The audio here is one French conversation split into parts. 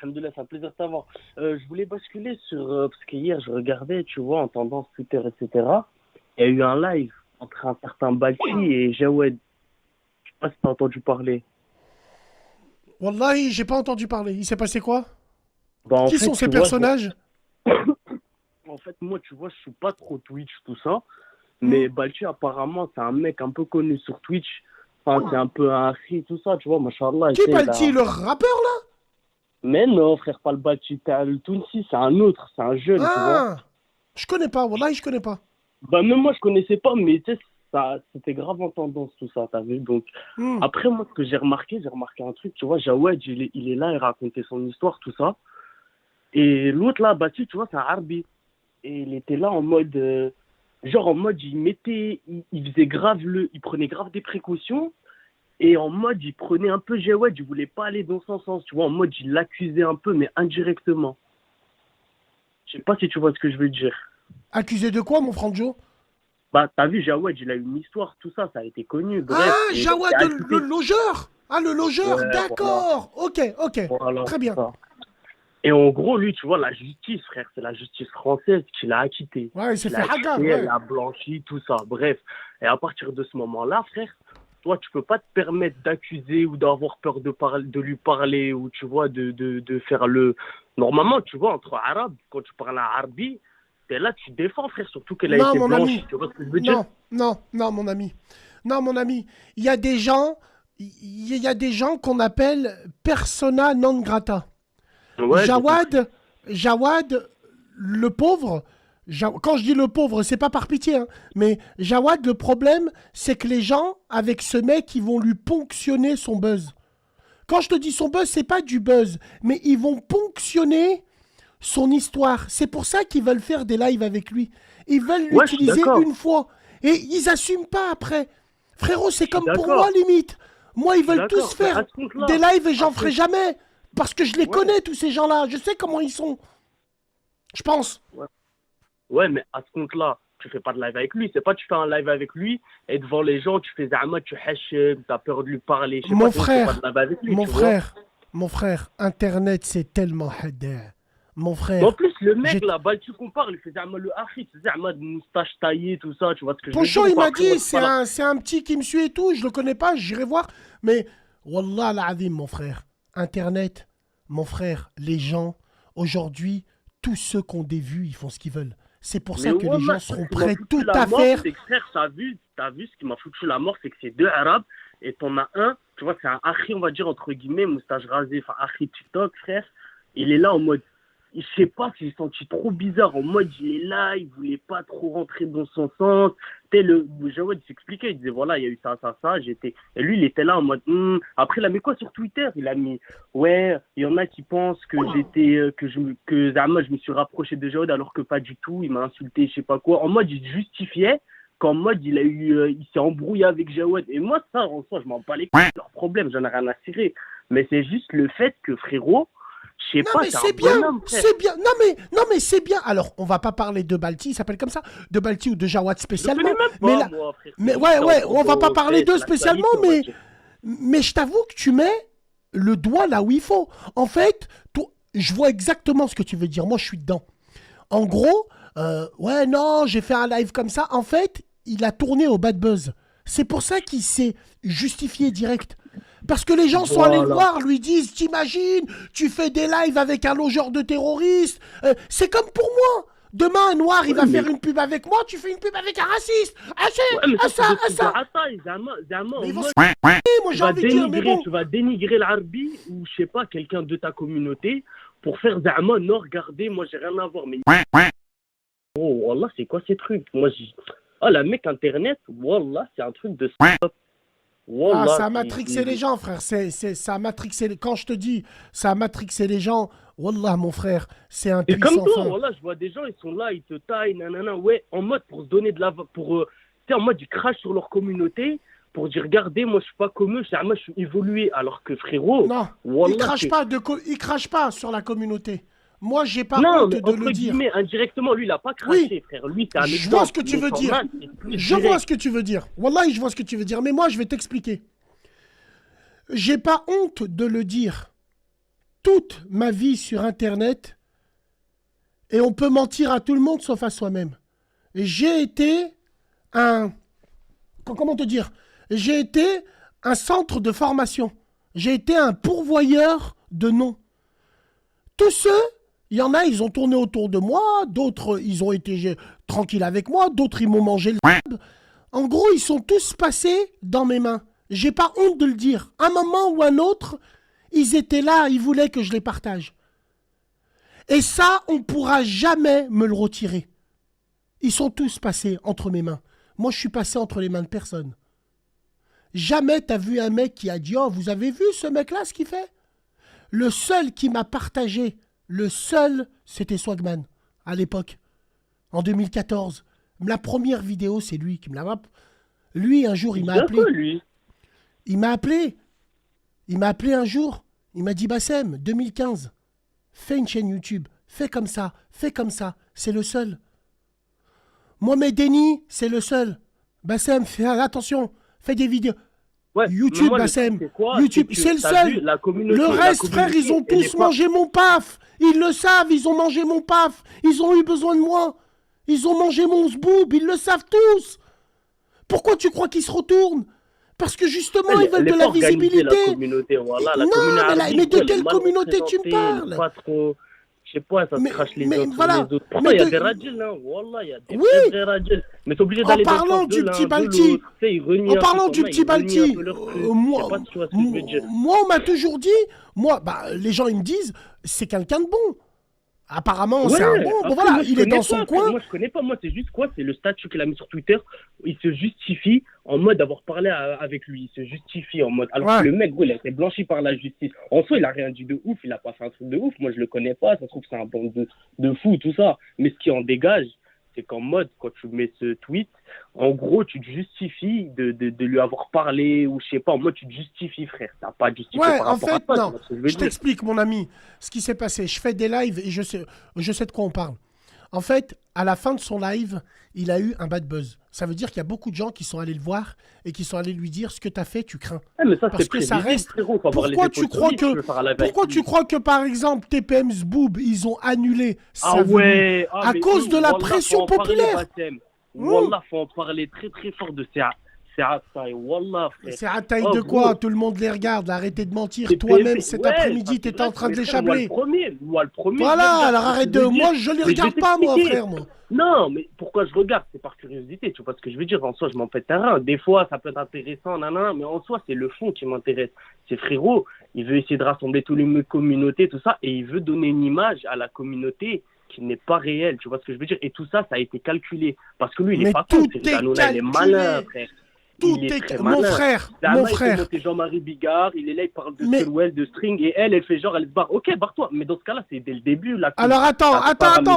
Alhamdoulilah, c'est un plaisir de t'avoir. Je voulais basculer sur, parce qu'hier, je regardais, tu vois, en tendance Twitter, etc. Il y a eu un live entre un certain Balti et Jawed. Je sais pas si t'as entendu parler. Wallahi, j'ai pas entendu parler. Il s'est passé quoi? Bah, en Qui fait, sont ces tu vois, personnages? en fait, moi, tu vois, je suis pas trop Twitch, tout ça. Hmm. Mais Balti, apparemment, c'est un mec un peu connu sur Twitch. Enfin, c'est un peu un Akhi, tout ça, tu vois, machallah, Qui tu sais, il Balti, a... le rappeur là? Mais non, frère, pas le Balti, t'as le Tounsi, c'est un autre, c'est un jeune, tu vois. Ah, je connais pas, Wallahi, je connais pas. Bah, même moi, je connaissais pas, mais tu sais, ça, c'était grave en tendance, tout ça, t'as vu. Donc, Hmm. après, moi, ce que j'ai remarqué un truc, tu vois, Jawed, il est là, il racontait son histoire, tout ça. Et l'autre, là, battu, tu vois, c'est un Arbi. Et il était là en mode, genre, en mode, il faisait grave il prenait grave des précautions. Et en mode, il prenait un peu Jawed, il voulait pas aller dans son sens, tu vois, en mode, il l'accusait un peu, mais indirectement. Je sais pas si tu vois ce que je veux dire. Accusé de quoi, mon Franjo? Bah, t'as vu, Jawed, il a eu une histoire, tout ça, ça a été connu, bref, Ah, et il a été Jawad, le acquitté. logeur. Ah, le logeur, Ouais, voilà, d'accord. Ok, ok. voilà, Très c'est bien. ça. Et en gros, lui, tu vois, la justice, frère, c'est la justice française qui l'a acquitté. Ouais, il s'est Qui fait l'a hagar, acquitté, elle ouais. l'a blanchi, tout ça, bref. Et à partir de ce moment-là, frère, toi, tu peux pas te permettre d'accuser ou d'avoir peur de lui parler ou, tu vois, de faire le... Normalement, tu vois, entre arabes, quand tu parles à Arabi, t'es là, tu défends, frère, surtout qu'elle a Non, été mon blanchie, ami. tu vois ce que je veux dire? Non, non, non, mon ami. Non, mon ami. Il y a des gens, il y a des gens qu'on appelle persona non grata. Ouais, j'ai compris. Jawad, Jawad, le pauvre, quand je dis le pauvre, c'est pas par pitié, hein, mais Jawad, le problème, c'est que les gens, avec ce mec, ils vont lui ponctionner son buzz. Quand je te dis son buzz, c'est pas du buzz, mais ils vont ponctionner son histoire. C'est pour ça qu'ils veulent faire des lives avec lui. Ils veulent Ouais, je suis l'utiliser d'accord. une fois. Et ils assument pas après. Frérot, c'est Je suis comme pour moi, d'accord. limite. Moi, Je ils suis veulent tous d'accord. Mais à faire ce des compte-là, lives et à j'en ce ferai compte... jamais. Parce que je les Ouais, connais, tous ces gens-là. Je sais comment ils sont. Je pense. ouais. Ouais, mais à ce compte-là, tu fais pas de live avec lui. C'est pas tu fais un live avec lui et devant les gens, tu fais Zama, tu hachem, t'as peur de lui parler. Je sais pas, Mon sinon tu fais pas de frère, live avec lui, mon tu vois. frère, mon frère, Internet, c'est tellement hadder. Mon Mais en frère, plus, le mec j'ai... là, bah, tu compares, il fait Zama le Hachi, c'est Zama de moustache taillée, tout ça, tu vois ce que je veux Poncho, dire ou il pas? m'a Après, moi, dit, je suis pas là. c'est un petit qui me suit et tout. Je le connais pas, j'irai voir. Mais, Wallah l'azim, mon frère. Internet, mon frère, les gens, aujourd'hui, tous ceux qui ont des vues, ils font ce qu'ils veulent. C'est pour Mais ça que les gens Wallah, ce seront qui m'a prêts foutu tout la à mort, faire. c'est que frère, t'as vu, ce qui m'a foutu la mort, c'est que c'est deux Arabes et t'en as un, tu vois, c'est un Hachi, on va dire, entre guillemets, moustache rasée, enfin, Hachi TikTok, frère. Il est là en mode, je sais pas, s'est senti trop bizarre, en mode, il est là, il voulait pas trop rentrer dans son sens. Tu sais, le Jawed s'expliquait, il disait, voilà, il y a eu ça, ça, ça, j'étais. Et lui, il était là en mode, Après, il a mis quoi sur Twitter? Il a mis, ouais, il y en a qui pensent que que Zama, je me suis rapproché de Jawed alors que pas du tout, il m'a insulté, je sais pas quoi. En mode, il justifiait qu'en mode, il s'est embrouillé avec Jawed. Et moi, ça, en soi, je m'en bats les couilles, leur problème, j'en ai rien à cirer. Mais c'est juste le fait que, frérot, je sais Non pas, mais c'est un c'est bien, bonhomme, frère. c'est bien. Non mais c'est bien. Alors on va pas parler de Balti, il s'appelle comme ça, de Balti ou de Jawad Je le connais spécialement. même Mais pas, là, moi, frère. C'est mais juste ouais c'est en ouais, on va pas parler c'est d'eux spécialement, l'actualité, on va dire. mais je t'avoue que tu mets le doigt là où il faut. En fait, je vois exactement ce que tu veux dire. Moi je suis dedans. En gros, ouais non, j'ai fait un live comme ça. En fait, il a tourné au bad buzz. C'est pour ça qu'il s'est justifié direct. Parce que les gens sont allés le Voilà. voir, lui disent, t'imagines, tu fais des lives avec un logeur de terroristes. C'est comme pour moi. Demain, un noir, il Ouais, va mais, faire une pub avec moi, tu fais une pub avec un raciste. Ah, ouais, mais ah ça, ça, c'est des ah trucs de ça. rataille. Zama Mais en ils vont se mode, f***er, moi j'ai envie de dire, mais bon. tu vas dénigrer l'Arbi ou, je sais pas, quelqu'un de ta communauté pour faire Zama, non, regardez, moi, j'ai rien à voir. Mais, oh, Wallah, c'est quoi ces trucs? Moi, ah, la mec Internet, Wallah, c'est un truc de Ah, Wallah, ça a matrixé les gens, frère. Ça a matrixé Quand je te dis, ça a matrixé les gens, Wallah, mon frère, c'est un Et comme puissant toi, fin. voilà, je vois des gens, ils sont là, ils te taillent, nanana, ouais, en mode pour se donner de la... Pour, tu sais, en mode, ils crachent sur leur communauté pour dire, regardez, moi, je suis pas comme eux, moi, je suis évolué. Alors que, frérot, Non, Wallah, c'est... il crache pas sur la communauté. Moi, j'ai pas Non, honte mais de le entre dire. guillemets, indirectement, lui, il a pas Oui, craché, frère. Lui, c'est un je vois ce exemple. que tu Mais veux t'en dire. as, c'est plus Je vois ce direct. que tu veux dire. Wallahi, je vois ce que tu veux dire. Mais moi, je vais t'expliquer. J'ai pas honte de le dire. toute ma vie sur Internet et on peut mentir à tout le monde sauf à soi-même. Et j'ai été un... Comment te dire? J'ai été un centre de formation. J'ai été un pourvoyeur de noms. Tous ceux, il y en a, ils ont tourné autour de moi, d'autres, ils ont été tranquilles avec moi, d'autres, ils m'ont mangé le... En gros, ils sont tous passés dans mes mains. J'ai pas honte de le dire. Un moment ou un autre, ils étaient là, ils voulaient que je les partage. Et ça, on ne pourra jamais me le retirer. Ils sont tous passés entre mes mains. Moi, je suis passé entre les mains de personne. Jamais t'as vu un mec qui a dit « Oh, vous avez vu ce mec-là, ce qu'il fait ?» Le seul qui m'a partagé, le seul, c'était Swagman, à l'époque, en 2014. La première vidéo, c'est lui qui me l'a... Lui, un jour, il m'a appelé. Lui. Il m'a appelé. Il m'a appelé un jour. Il m'a dit « Bassem, 2015, fais une chaîne YouTube. Fais comme ça, fais comme ça. » C'est le seul. Mohamed Deni, c'est le seul. Bassem, fais attention, fais des vidéos. Ouais, YouTube, moi, Bassem. Quoi, YouTube, c'est le seul. Le reste, frère, ils ont tous mangé mon paf. Ils le savent, ils ont mangé mon paf. Ils ont eu besoin de moi. Ils ont mangé mon zboob, ils le savent tous. Pourquoi tu crois qu'ils se retournent? Parce que justement, ils veulent de la visibilité. La communauté, voilà, la non, mais de quelle communauté tu me parles? Pas trop... Je sais pas, ça se crache les uns voilà. sur les autres. Pourtant, il y a des radjils, hein. Wallah, il y a des vrais radjils. Mais t'es obligé d'aller en parlant du petit Balti, moi, on m'a toujours dit, les gens, ils me disent, c'est quelqu'un de bon. Apparemment, c'est un bon. Bon, voilà, il est dans son coin. Moi, je connais pas. Moi, c'est juste quoi? C'est le statut qu'il a mis sur Twitter. Il se justifie en mode d'avoir parlé avec lui. Il se justifie en mode. Alors que le mec, il a été blanchi par la justice. En soi, il a rien dit de ouf. Il a pas fait un truc de ouf. Moi, je le connais pas. Ça se trouve que c'est un bon de fou, tout ça. Mais ce qui en dégage, c'est qu'en mode, quand tu mets ce tweet, en gros, tu te justifies de lui avoir parlé, ou je sais pas, en mode, tu te justifies, frère. T'as pas justifié par rapport à toi. Non, je t'explique, mon ami, ce qui s'est passé. Je fais des lives et je sais de quoi on parle. En fait, à la fin de son live, il a eu un bad buzz. Ça veut dire qu'il y a beaucoup de gens qui sont allés le voir et qui sont allés lui dire ce que tu as fait, tu crains. Mais ça, parce que ça reste. Pourquoi tu crois que, par exemple, TPM Zboob, ils ont annulé sa venue à cause de la pression populaire? Wallah, faut en parler très très fort de ces Ataï. Wallah, frère. C'est Ataï de quoi? Tout le monde les regarde. Arrêtez de mentir. Toi-même, cet après-midi, tu étais en train de les chabler. Moi, le premier. Voilà, alors arrête de. Moi, je les regarde pas, moi, frère, moi. Non, mais pourquoi je regarde? C'est par curiosité, tu vois ce que je veux dire. En soi, je m'en pète un rein. Des fois, ça peut être intéressant, mais en soi, c'est le fond qui m'intéresse. C'est frérot, il veut essayer de rassembler toutes les communautés, tout ça, et il veut donner une image à la communauté qui n'est pas réelle, tu vois ce que je veux dire. Et tout ça, ça a été calculé. Parce que lui, il est pas con, il est malin, frère. Tout est mon frère. C'est Jean-Marie Bigard, il est là, il parle de Stilwell, de String, et elle fait genre, elle se barre. Ok, barre-toi. Mais dans ce cas-là, c'est dès le début. Là, alors attends,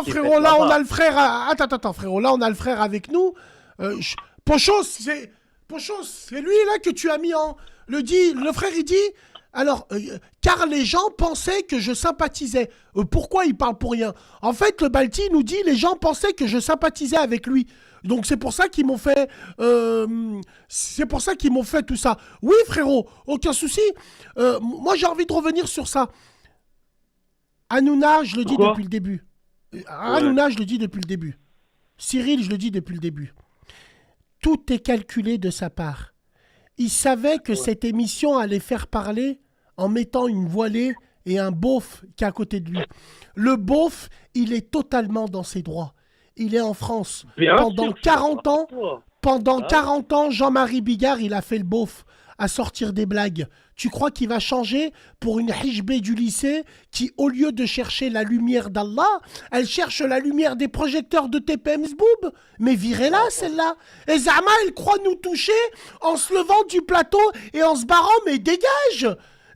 frérot, là, on a le frère. Attends, frérot, là, on a le frère avec nous. Pochos, c'est lui, là, que tu as mis en. Le frère, il dit. Alors, car les gens pensaient que je sympathisais. Pourquoi il parle pour rien? En fait, le Balti nous dit les gens pensaient que je sympathisais avec lui. Donc c'est pour ça qu'ils m'ont fait, tout ça. Oui, frérot, aucun souci. Moi, j'ai envie de revenir sur ça. Hanouna, je le dis depuis le début. Hanouna, je le dis depuis le début. Cyril, je le dis depuis le début. Tout est calculé de sa part. Il savait que cette émission allait faire parler en mettant une voilée et un beauf qui est à côté de lui. Le beauf, il est totalement dans ses droits. Il est en France. Pendant 40 ans, Jean-Marie Bigard, il a fait le beauf à sortir des blagues. Tu crois qu'il va changer pour une hijbé du lycée qui, au lieu de chercher la lumière d'Allah, elle cherche la lumière des projecteurs de TPM Zboob? Mais virez-la, celle-là. Et Zama, elle croit nous toucher en se levant du plateau et en se barrant, mais dégage!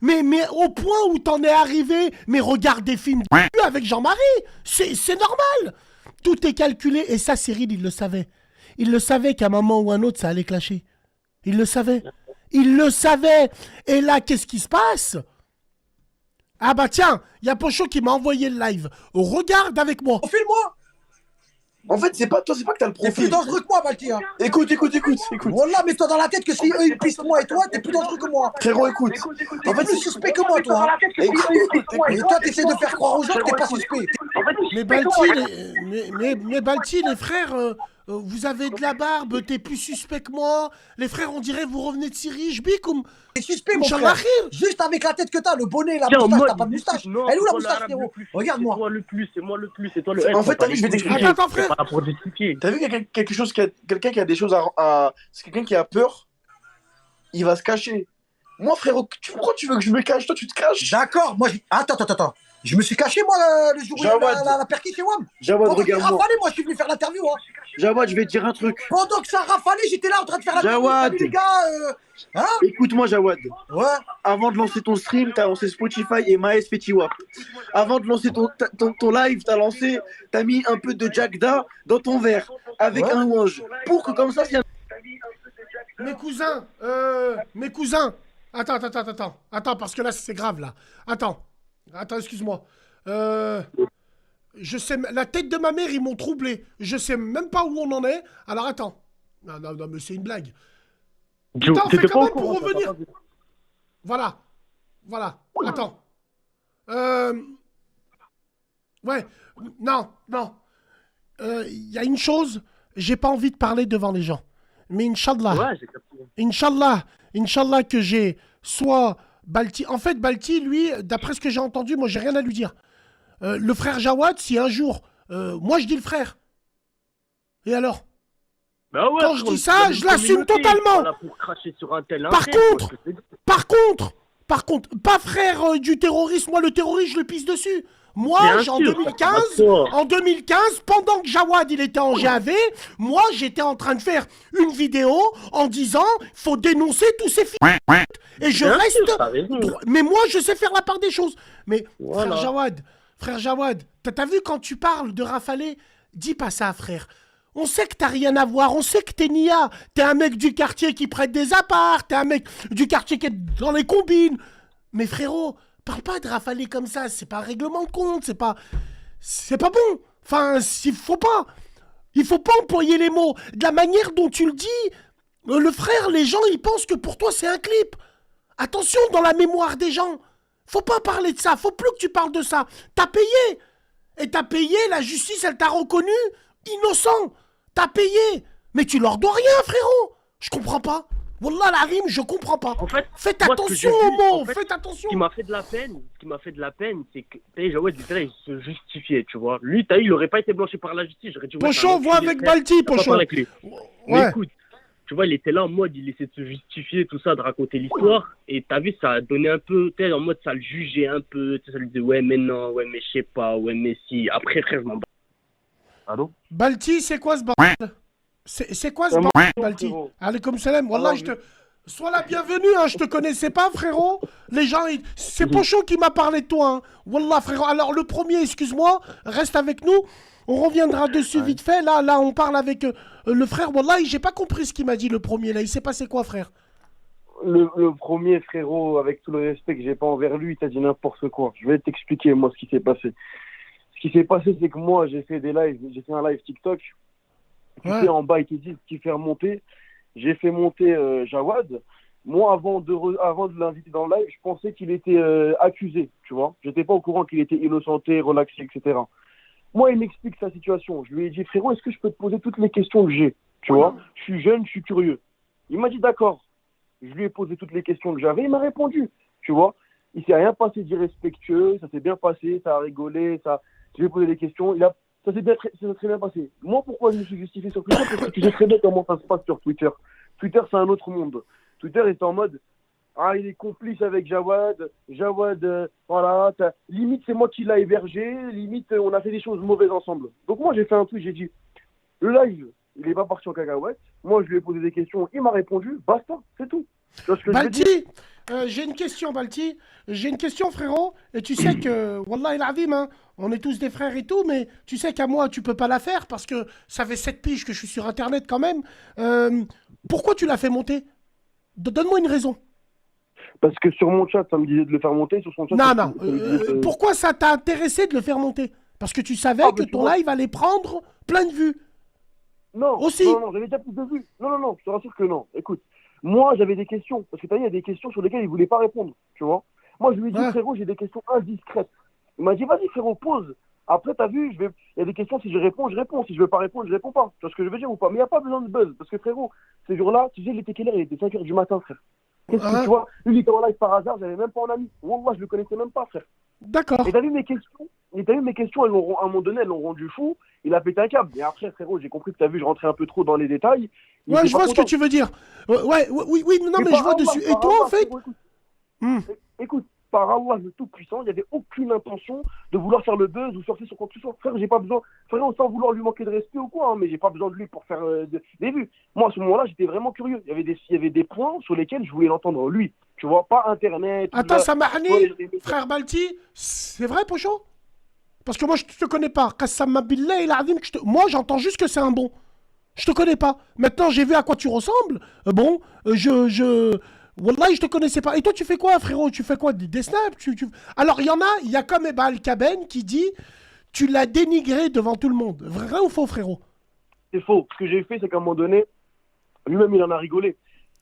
Mais au point où t'en es arrivé, mais regarde des films avec Jean-Marie, c'est normal. Tout est calculé, et ça, Cyril, il le savait. Il le savait qu'à un moment ou un autre, ça allait clasher. Il le savait. Il le savait. Et là, qu'est-ce qui se passe? Ah bah tiens, il y a Pocho qui m'a envoyé le live. Regarde avec moi. File-moi. En fait, c'est pas toi, c'est pas que t'as le T'es plus profil. dangereux que moi, Balti. Hein. Écoute. Wallah, mets-toi dans la tête que si eux ils pistent moi et toi, t'es plus dangereux que moi. Frérot, écoute. T'es plus suspect que moi, toi. Hein. Et toi, t'essaies de faire croire aux gens que t'es pas suspect. Mais Balti, mais Balti, les frères, vous avez de la barbe, t'es plus suspect que moi. Les frères, on dirait vous revenez de Syrie, j'bikoum. T'es suspect, mon Inch'Allah frère. khir. Juste avec la tête que t'as, le bonnet, la Tiens, en moustache, mode, t'as pas de moustache. non, Elle est où la c'est toi moustache, l'arabe frérot? le plus. C'est Regarde-moi. toi le plus, c'est moi le plus, c'est toi le En fait, t'as vu, je vais t'expliquer. Attends, frère. C'est pas pour justifier. T'as vu quelque chose quelqu'un qui a des choses c'est quelqu'un qui a peur, il va se cacher. Moi, frérot, pourquoi tu veux que je me cache? Toi, tu te caches. D'accord, moi, attends. Je me suis caché, moi, le jour où il y a Jawad. la perquis chez WAM. Jawad, Pendant qu'il regarde-moi. rafalait, moi, je suis venu faire l'interview. Hein. Jawad, je vais te dire un truc. Pendant que ça rafalait, j'étais là en train de faire l'interview. Jawad. Salut, les gars. Hein? Écoute-moi, Jawad. Ouais. Avant de lancer ton stream, t'as lancé Spotify et Maes Fetiwap. Avant de lancer ton live, t'as mis un peu de Jagda dans ton verre avec Ouais. un louange. Pour que comme ça, si Mes cousins. Attends, parce que là, c'est grave, là. Attends, excuse-moi. Je sais, la tête de ma mère, ils m'ont troublé. Je sais même pas où on en est. Alors, attends. Non, mais c'est une blague. Putain, on fait T'étais pas comment au courant, pour t'as revenir? pas vu. Voilà. Attends. Ouais. Non. Il y a une chose, j'ai pas envie de parler devant les gens. Mais Inch'Allah. Ouais, j'ai capté. Inch'Allah que j'ai soit Balti. En fait, Balti, lui, d'après ce que j'ai entendu, moi, j'ai rien à lui dire. Le frère Jawad, si un jour, moi, je dis le frère. Et alors? Bah ouais, Quand je frérot, dis ça, c'est je une l'assume communauté, totalement. Voilà, pour cracher sur un tel Par intrus, contre, quoi, je te dis. Par contre, pas frère du terrorisme. Moi, le terroriste, je le pisse dessus. Moi, Bien en sûr, 2015, d'accord. pendant que Jawad il était en GAV, moi j'étais en train de faire une vidéo en disant faut dénoncer tous ces filles. Et je Bien reste. sûr, t'as raison. Mais moi je sais faire la part des choses. Mais Voilà. frère Jawad, t'as vu quand tu parles de Rafalé, dis pas ça, frère. On sait que t'as rien à voir, on sait que t'es Nia. T'es un mec du quartier qui prête des apparts, t'es un mec du quartier qui est dans les combines. Mais frérot, parle pas de Rafalé comme ça, c'est pas un règlement de compte, c'est pas bon. Enfin, il faut pas employer les mots. De la manière dont tu le dis, le frère, les gens, ils pensent que pour toi, c'est un clip. Attention, dans la mémoire des gens. Faut pas parler de ça, faut plus que tu parles de ça. T'as payé. Et t'as payé, la justice, elle t'a reconnu innocent. T'as payé. Mais tu leur dois rien, frérot. Je comprends pas. Wallah l'azim, je comprends pas. En fait, Faites moi, ce que attention j'ai aux vu, mots, en fait, faites attention. Ce qui m'a fait de la peine, c'est que Jawad, il se justifiait, tu vois. Lui, il aurait pas été blanchi par la justice. J'aurais dit, ouais, Pochon, c'est un vois enculé, avec frère, Balti, t'as pas Pochon. parlé avec lui. Mais Ouais. écoute, tu vois, il était là en mode, il essaie de se justifier, tout ça, de raconter l'histoire. Et t'as vu, ça a donné un peu, tu sais, en mode, ça le jugeait un peu. Tu sais, ça lui disait, ouais, mais non, ouais, mais je sais pas, ouais, mais si. Après, frère, je m'en bats. Allô? Balti, c'est quoi ce bordel? C'est quoi ce bordel, Balti? frérot. Allez, comme salam. Wallah, sois la bienvenue, hein, je te connaissais pas, frérot. Les gens, c'est Pochon qui m'a parlé de toi, hein. Wallah, frérot. Alors, le premier, excuse-moi, reste avec nous. On reviendra dessus vite fait. Là, on parle avec le frère. Wallah, j'ai pas compris ce qu'il m'a dit, le premier, là. Il s'est passé quoi, frère? Le premier, frérot, avec tout le respect que j'ai pas envers lui, il t'a dit n'importe quoi. Je vais t'expliquer, moi, ce qui s'est passé. Ce qui s'est passé, c'est que moi, j'ai fait un live TikTok. Tu sais, en bas, il te dit ce qui fait remonter. J'ai fait monter Jawad. Moi, avant de l'inviter dans le live, je pensais qu'il était accusé, tu vois. J'étais pas au courant qu'il était innocenté, relaxé, etc. Moi, il m'explique sa situation. Je lui ai dit, frérot, est-ce que je peux te poser toutes les questions que j'ai, tu vois. Je suis jeune, je suis curieux. Il m'a dit, d'accord. Je lui ai posé toutes les questions que j'avais, il m'a répondu, tu vois. Il s'est rien passé d'irrespectueux, ça s'est bien passé, ça a rigolé, je lui ai posé des questions, ça s'est très bien passé. Moi, pourquoi je me suis justifié sur Twitter? Parce que tu sais très bien comment ça se passe sur Twitter. Twitter, c'est un autre monde. Twitter est en mode, ah, il est complice avec Jawad, voilà, limite, c'est moi qui l'ai hébergé, limite, on a fait des choses mauvaises ensemble. Donc moi, j'ai fait un tweet, j'ai dit, le live, il est pas parti en cacahuète, moi, je lui ai posé des questions, il m'a répondu, basta, c'est tout. Tu vois ce que je veux dire? Balti, j'ai une question, Balti. J'ai une question, frérot. Et tu sais que, Wallah el Azim, hein, on est tous des frères et tout, mais tu sais qu'à moi, tu peux pas la faire parce que ça fait 7 piges que je suis sur Internet quand même. Pourquoi tu l'as fait monter? Donne-moi une raison. Parce que sur mon chat, ça me disait de le faire monter, sur son chat... Non. Pourquoi ça t'a intéressé de le faire monter? Parce que tu savais Ah, que mais tu ton vois. live allait prendre plein de vues. Non, Aussi. non, j'avais déjà plus de vues. Non, je te rassure que non. Écoute, moi, j'avais des questions. Parce que t'as vu, il y a des questions sur lesquelles il voulait pas répondre. Tu vois. Moi, je lui ai dit, Ouais. frérot, j'ai des questions indiscrètes. Il m'a dit, vas-y, frérot, pose. Après, t'as vu, il y a des questions, si je réponds, je réponds. Si je veux pas répondre, je réponds pas. Tu vois ce que je veux dire ou pas? Mais il n'y a pas besoin de buzz. Parce que, frérot, ces jours-là, tu sais, il était quelle heure? Il était 5 heures du matin, frère. Qu'est-ce que tu Hein. vois? Lui, il était en live par hasard, j'avais même pas en ami. Wallah, je le connaissais même pas, frère. D'accord. Et t'as vu mes questions? Et t'as vu mes questions, à un moment donné, elles l'ont rendu fou. Il a pété un câble. Et après, frérot, j'ai compris que t'as vu, je rentrais un peu trop dans les détails. Il Ouais, était je pas vois ce que content. tu veux dire. Oui, non, mais je vois dessus. Et toi, en fait. frérot, écoute, Hmm. écoute, par Allah le Tout-Puissant, il n'y avait aucune intention de vouloir faire le buzz ou sortir sur quoi que ce soit. Frère, j'ai pas besoin, frérot, sans vouloir lui manquer de respect ou quoi, hein, mais j'ai pas besoin de lui pour faire des vues. Moi, à ce moment-là, j'étais vraiment curieux. Il y avait des points sur lesquels je voulais l'entendre, lui. Tu vois, pas Internet. Attends, tu Samahni, vois, les- frère Balti, c'est vrai, Pocho? Parce que moi, je te connais pas. Qassam billah il azim que moi, j'entends juste que c'est un bon. Je te connais pas. Maintenant, j'ai vu à quoi tu ressembles. Wallah, je te connaissais pas. Et toi, tu fais quoi, frérot? Tu fais quoi? Des snaps? Alors, il y a comme Eba Al-Kaben qui dit tu l'as dénigré devant tout le monde. Vrai ou faux, frérot? C'est faux. Ce que j'ai fait, c'est qu'à un moment donné, lui-même, il en a rigolé.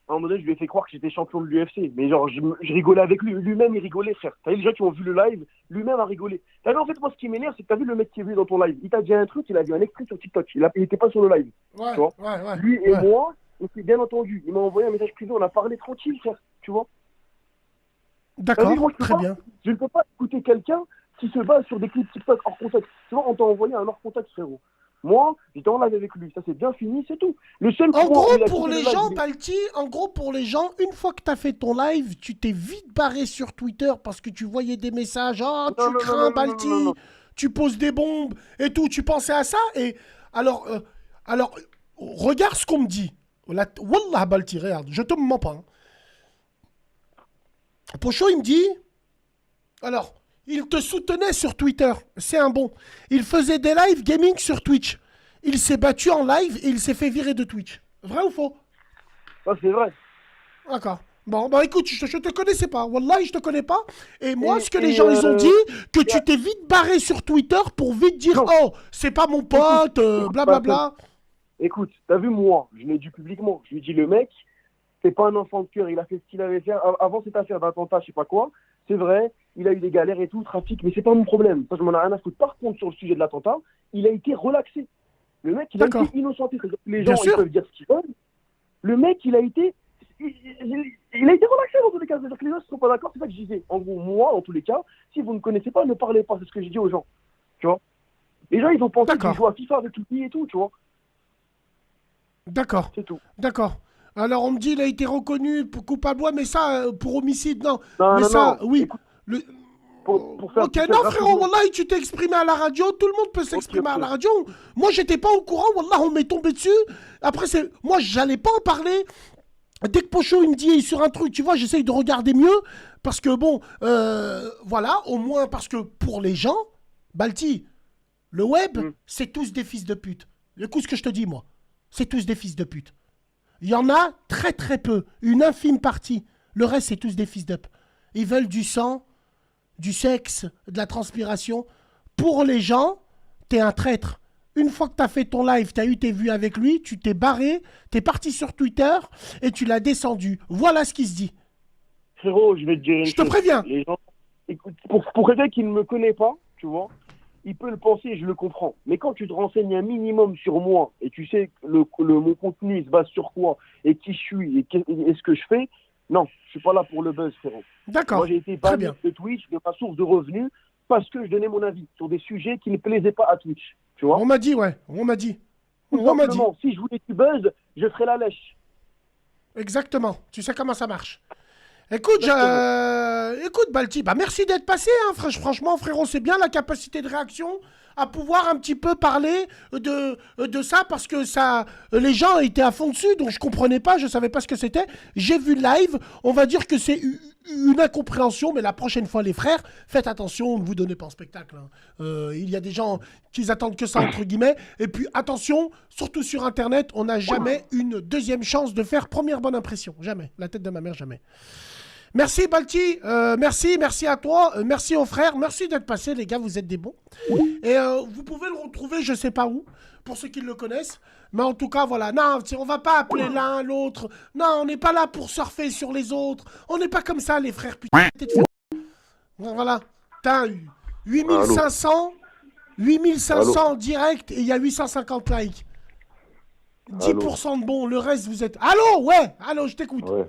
À un moment donné, je lui ai fait croire que j'étais champion de l'UFC. Mais genre, je rigolais avec lui. Lui-même, il rigolait, frère. T'as vu les gens qui ont vu le live, lui-même a rigolé. T'as vu, en fait, moi, ce qui m'énerve, c'est que t'as vu le mec qui est venu dans ton live. Il t'a dit un truc, il a vu un extrait sur TikTok. Il était pas sur le live. Ouais, Tu vois. ouais. Lui et moi, on s'est bien entendu. Il m'a envoyé un message privé, on a parlé tranquille, frère. Tu vois. T'as vu, moi, D'accord, très bien. je ne peux pas écouter quelqu'un qui se base sur des clips TikTok hors contexte. Tu vois, on t'a envoyé un hors contexte, frérot. Moi, j'étais en live avec lui. Ça, c'est bien fini, c'est tout. Le seul En point où gros, il a pour quitté les le live, gens, Balti, en gros, pour les gens, une fois que tu as fait ton live, tu t'es vite barré sur Twitter parce que tu voyais des messages. Oh, Non, tu non, non, crains, non, non, non, non, Balti, non. tu poses des bombes et tout. Tu pensais à ça et alors, regarde ce qu'on me dit. Wallah, Balti, regarde, je te mens pas. Hein. Pocho, il me dit. Alors, il te soutenait sur Twitter. C'est un bon. Il faisait des live gaming sur Twitch. Il s'est battu en live et il s'est fait virer de Twitch. Vrai ou faux? Ça, c'est vrai. D'accord. Bon, bah écoute, je te connaissais pas. Wallahi, je te connais pas. Et moi, Et- ce que les et, gens, ils ont dit, que et- tu t'es vite barré sur Twitter pour vite dire Non. oh, c'est pas mon pote, blablabla. Écoute, t'as vu, moi, je l'ai dit publiquement. Je lui ai dit, le mec, c'est pas un enfant de cœur. Il a fait ce qu'il avait fait avant cette affaire d'attentat, je sais pas quoi. C'est vrai, il a eu des galères et tout, trafic, mais c'est pas mon problème. Ça, je m'en ai rien à foutre. Par contre, sur le sujet de l'attentat, il a été relaxé. Le mec, il a D'accord. été innocenté. C'est-à-dire que les Bien gens, ils sûr. peuvent dire ce qu'ils veulent. Le mec, il a été relaxé dans tous les cas. C'est-à-dire que les gens ne sont pas d'accord. C'est ça que je disais. En gros, moi, dans tous les cas, si vous ne connaissez pas, ne parlez pas. C'est ce que je dis aux gens. Tu vois. Les gens, ils ont pensé D'accord. qu'ils jouent à FIFA avec lui et tout, tu vois. D'accord. C'est tout. D'accord. Alors, on me dit il a été reconnu pour coupable. Ouais, mais ça, pour homicide, non. Non, mais non, ça, non. oui. Écoute, Le- pour faire- Ok, pour faire non, rapidement. frérot, Wallah, tu t'es exprimé à la radio, tout le monde peut s'exprimer ok. à la radio. Moi, j'étais pas au courant, Wallah, on m'est tombé dessus. Après, moi, j'allais pas en parler. Dès que Pocho, il me dit sur un truc, tu vois, j'essaye de regarder mieux. Parce que, bon, voilà, au moins, parce que pour les gens, Balti, le web, c'est tous des fils de pute. Écoute ce que je te dis, moi. C'est tous des fils de pute. Il y en a très très peu, une infime partie. Le reste, c'est tous des fils d'up. Ils veulent du sang, du sexe, de la transpiration. Pour les gens, t'es un traître. Une fois que t'as fait ton live, t'as eu tes vues avec lui, tu t'es barré, t'es parti sur Twitter et tu l'as descendu. Voilà ce qui se dit. Frérot, je vais te dire une Je te chose. préviens. Les gens, écoute, pour quelqu'un qui ne me connaît pas, tu vois, il peut le penser et je le comprends. Mais quand tu te renseignes un minimum sur moi et tu sais que mon contenu il se base sur quoi et qui je suis et ce que je fais, non, je suis pas là pour le buzz, frérot. D'accord. Moi, j'ai été Très banni bien. de Twitch, de ma source de revenus, parce que je donnais mon avis sur des sujets qui ne plaisaient pas à Twitch. Tu vois. On m'a dit, ouais. On m'a dit. Tout On m'a dit. simplement, si je voulais du buzz, je ferais la lèche. Exactement. Tu sais comment ça marche. Écoute, Exactement. écoute Balti, bah merci d'être passé. Hein, franchement, frérot, c'est bien la capacité de réaction à pouvoir un petit peu parler de ça parce que ça, les gens étaient à fond dessus, donc je comprenais pas, je savais pas ce que c'était. J'ai vu le live, on va dire que c'est une incompréhension, mais la prochaine fois, les frères, faites attention, ne vous donnez pas en spectacle. Hein. Il y a des gens qui attendent que ça, entre guillemets. Et puis, attention, surtout sur Internet, on n'a jamais une deuxième chance de faire première bonne impression. Jamais. La tête de ma mère, jamais. Merci Balti, merci à toi, merci aux frères, merci d'être passés les gars, vous êtes des bons. Et vous pouvez le retrouver je sais pas où, pour ceux qui le connaissent. Mais en tout cas voilà, non, on va pas appeler l'un l'autre, non on n'est pas là pour surfer sur les autres, on n'est pas comme ça les frères, putain. Voilà, t'as 8500 en direct et il y a 850 likes. 10% de bon, le reste vous êtes... Allô, ouais, allô, je t'écoute. Ouais.